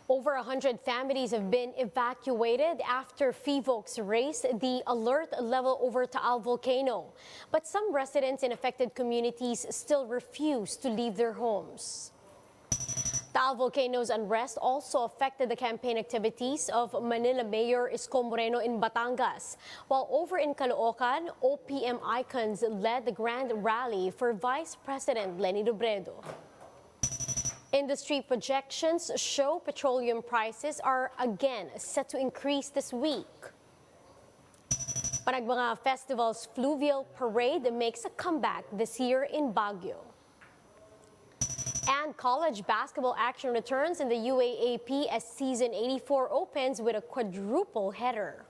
Over 100 families have been evacuated after FIVOX raised the alert level over Taal volcano. But some residents in affected communities still refuse to leave their homes. Taal volcano's unrest also affected the campaign activities of Manila Mayor Isko Moreno in Batangas. While over in Caloocan, OPM icons led the grand rally for Vice President Leni Robredo. Industry projections show petroleum prices are again set to increase this week. Panagbenga Festival's Fluvial Parade makes a comeback this year in Baguio. And college basketball action returns in the UAAP as season 84 opens with a quadruple header.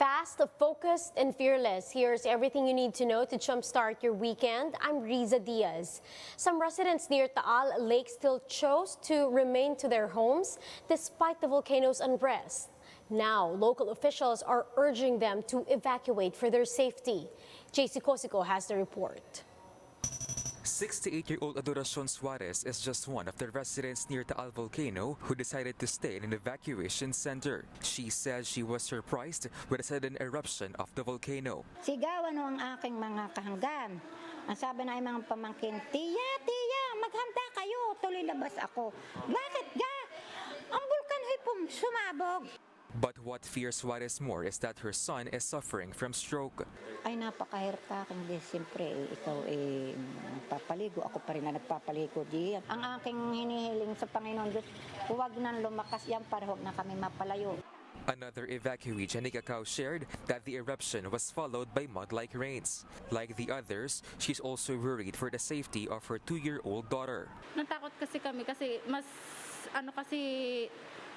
Fast, focused, and fearless. Here's everything you need to know to jumpstart your weekend. I'm Riza Diaz. Some residents near Taal Lake still chose to remain to their homes despite the volcano's unrest. Now, local officials are urging them to evacuate for their safety. JC Cosico has the report. 68-year-old Adoracion Suarez is just one of the residents near Taal volcano who decided to stay in an evacuation center. She says she was surprised with a sudden eruption of the volcano. Sigawan ang aking mga kahanggan. Ang sabi na mga pamangkin, Tiya, maghanda kayo, tuloy labas ako. Bakit ga? Ang bulkan ay sumabog. But what fears Suarez more is that her son is suffering from stroke. Ay napakahirap ka kung siyempre ikaw papaligo. Ako pa rin na nagpapaligo diyan. Ang aking hinihiling sa Panginoon Diyos, huwag nang lumakas yan para huwag na kami mapalayo. Another evacuee, Janica Cao, shared that the eruption was followed by mud-like rains. Like the others, she's also worried for the safety of her 2-year-old daughter. Natakot kasi kami kasi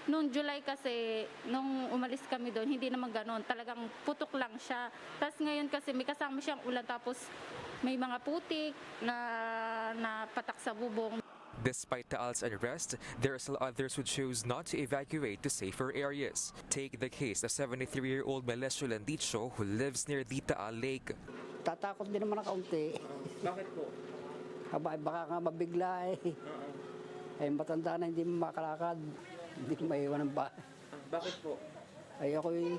noong July kasi, nung umalis kami doon, hindi naman gano'n. Talagang putok lang siya. Tapos ngayon kasi may kasama siyang ulan tapos may mga putik na patak sa bubong. Despite Taal's unrest, there are still others who choose not to evacuate to safer areas. Take the case of 73-year-old Melesio Landicho who lives near the Taal Lake. Tatakot din naman ang kaunti. Bakit po? Baka nga mabigla Ay matanda na hindi makalakad. Hindi ko maiwan ng bahay. Bakit po? Ay ako'y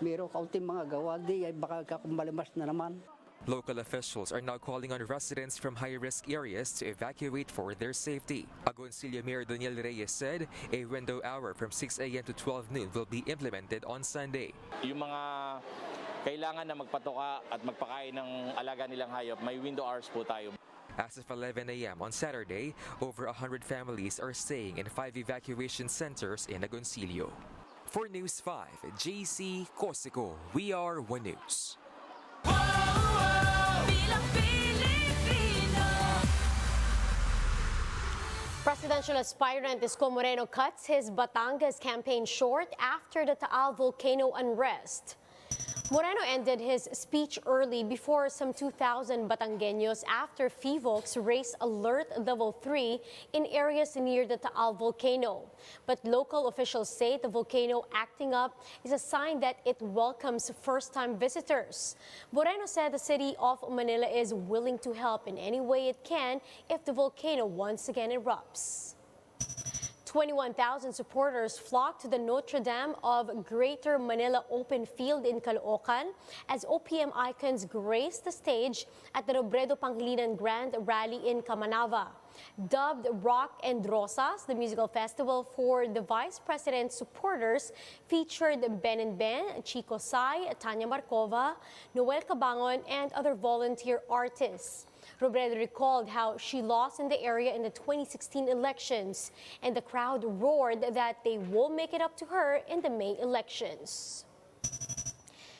mayroong kaunting mga gawa. Ay baka malimas na naman. Local officials are now calling on residents from high-risk areas to evacuate for their safety. Agoncillo Mayor Daniel Reyes said a window hour from 6 a.m. to 12 noon will be implemented on Sunday. Yung mga kailangan na magpatoka at magpakain ng alaga nilang hayop, may window hours po tayo. As of 11 a.m. on Saturday, over 100 families are staying in 5 evacuation centers in Agoncillo. For News 5, JC Cosico, we are One News. Presidential aspirant Isko Moreno cuts his Batangas campaign short after the Taal volcano unrest. Moreno ended his speech early before some 2,000 Batangueños after FIVOX raised alert level 3 in areas near the Taal volcano. But local officials say the volcano acting up is a sign that it welcomes first-time visitors. Moreno said the city of Manila is willing to help in any way it can if the volcano once again erupts. 21,000 supporters flocked to the Notre Dame of Greater Manila open field in Caloocan as OPM icons graced the stage at the Robredo Pangilinan Grand Rally in Camanava. Dubbed Rock and Rosas, the musical festival for the Vice President's supporters featured Ben and Ben, Chico Sai, Tanya Markova, Noel Cabangon, and other volunteer artists. Robredo recalled how she lost in the area in the 2016 elections, and the crowd roared that they will make it up to her in the May elections.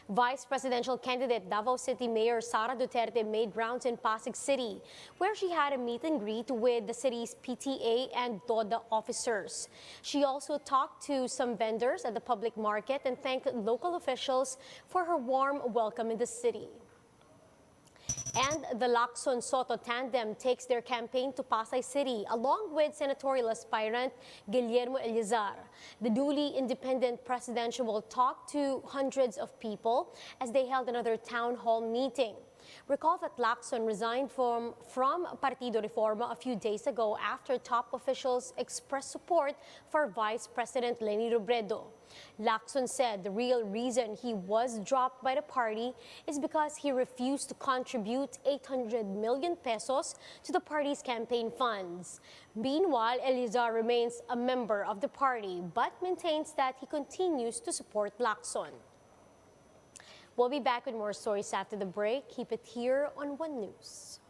Vice presidential candidate Davao City Mayor Sara Duterte made rounds in Pasig City, where she had a meet and greet with the city's PTA and DODA officers. She also talked to some vendors at the public market and thanked local officials for her warm welcome in the city. And the Lacson-Soto tandem takes their campaign to Pasay City along with senatorial aspirant Guillermo Eleazar. The newly independent presidential will talk to hundreds of people as they held another town hall meeting. Recall that Lacson resigned from Partido Reforma a few days ago after top officials expressed support for Vice President Leni Robredo. Lacson said the real reason he was dropped by the party is because he refused to contribute 800 million pesos to the party's campaign funds. Meanwhile, Eleazar remains a member of the party but maintains that he continues to support Lacson. We'll be back with more stories after the break. Keep it here on One News.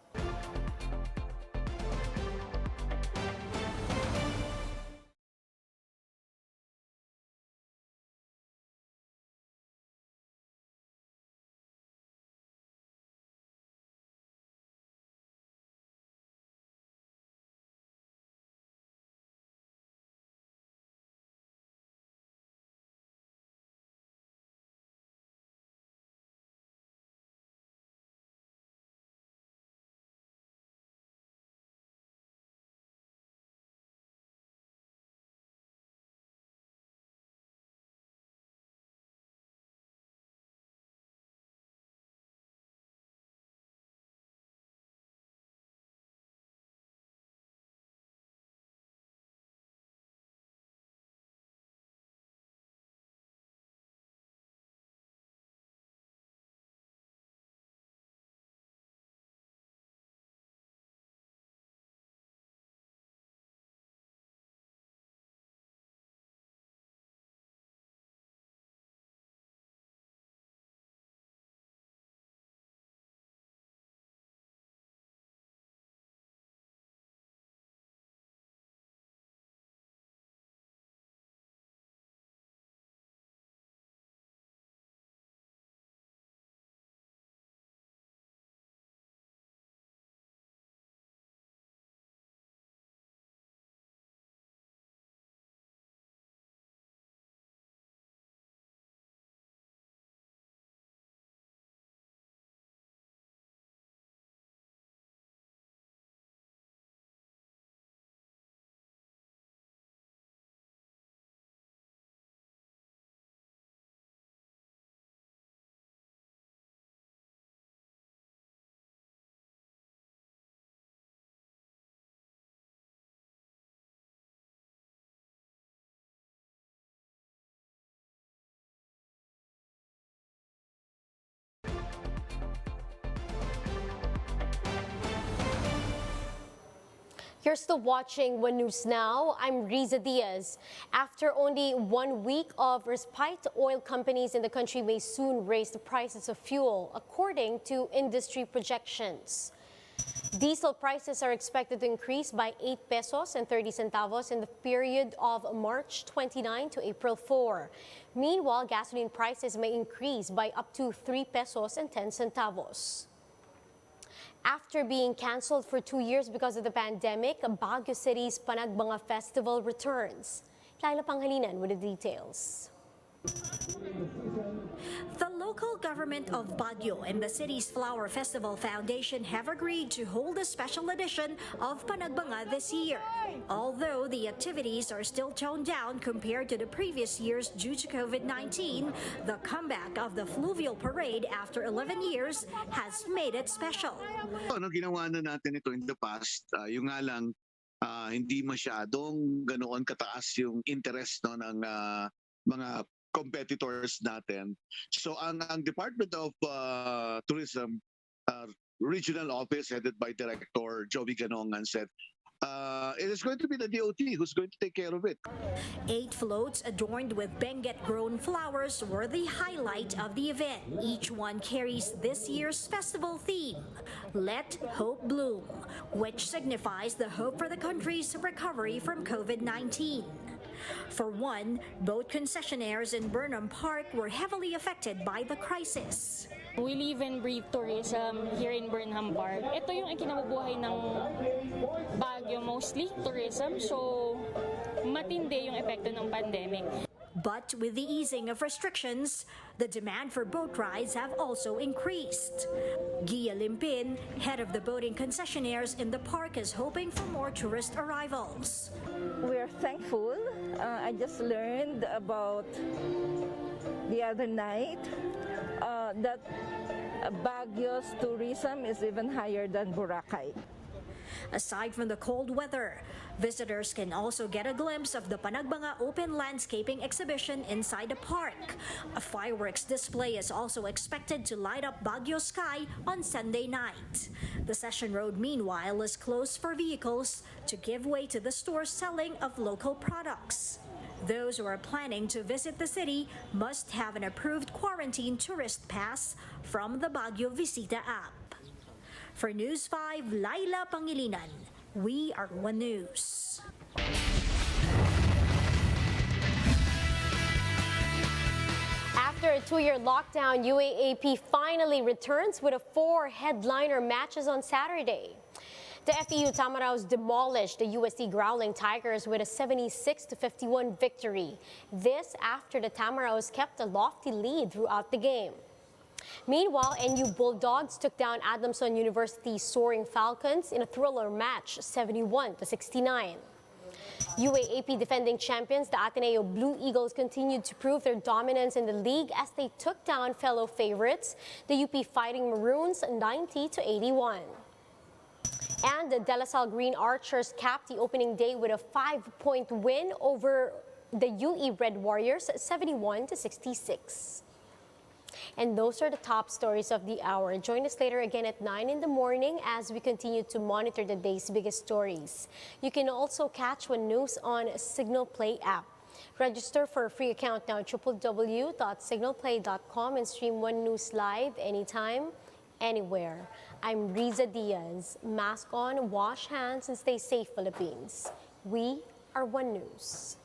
You're still watching One News Now. I'm Riza Diaz. After only 1 week of respite, oil companies in the country may soon raise the prices of fuel, according to industry projections. Diesel prices are expected to increase by 8 pesos and 30 centavos in the period of March 29 to April 4. Meanwhile, gasoline prices may increase by up to 3 pesos and 10 centavos. After being canceled for 2 years because of the pandemic, Baguio City's Panagbanga Festival returns. Laila Panghalinan with the details. The local government of Baguio and the city's Flower Festival Foundation have agreed to hold a special edition of Panagbanga this year. Although the activities are still toned down compared to the previous years due to COVID-19, the comeback of the Fluvial Parade after 11 years has made it special. Ginawa na natin ito in the past, yung nga lang hindi masyadong ganoon kataas yung interest ng mga competitors natin. So ang Department of Tourism Regional Office headed by Director Joey Ganongan said, it is going to be the DOT who's going to take care of it. 8 floats adorned with Benguet-grown flowers were the highlight of the event. Each one carries this year's festival theme, Let Hope Bloom, which signifies the hope for the country's recovery from COVID-19. For one, boat concessionaires in Burnham Park were heavily affected by the crisis. We live and breathe tourism here in Burnham Park. Ito yung ikinabubuhay ng Baguio, mostly tourism. So, matindi yung epekto ng pandemic. But with the easing of restrictions, the demand for boat rides have also increased. Gia Limpin, head of the boating concessionaires in the park, is hoping for more tourist arrivals. We're thankful. I just learned about the other night that Baguio's tourism is even higher than Boracay. Aside from the cold weather, visitors can also get a glimpse of the Panagbanga Open Landscaping Exhibition inside the park. A fireworks display is also expected to light up Baguio sky on Sunday night. The Session Road, meanwhile, is closed for vehicles to give way to the store's selling of local products. Those who are planning to visit the city must have an approved quarantine tourist pass from the Baguio Visita app. For News 5, Laila Pangilinan, we are One News. After a 2-year lockdown, UAAP finally returns with 4 headliner matches on Saturday. The FEU Tamaraos demolished the UST Growling Tigers with a 76-51 victory. This after the Tamaraos kept a lofty lead throughout the game. Meanwhile, NU Bulldogs took down Adamson University's Soaring Falcons in a thriller match, 71-69. UAAP defending champions, the Ateneo Blue Eagles, continued to prove their dominance in the league as they took down fellow favorites, the UP Fighting Maroons, 90-81. And the De La Salle Green Archers capped the opening day with a 5-point win over the UE Red Warriors, 71-66. And those are the top stories of the hour. Join us later again at 9 in the morning as we continue to monitor the day's biggest stories. You can also catch One News on Signal Play app. Register for a free account now, www.signalplay.com, and stream One News live anytime, anywhere. I'm Riza Diaz. Mask on, wash hands, and stay safe, Philippines. We are One News.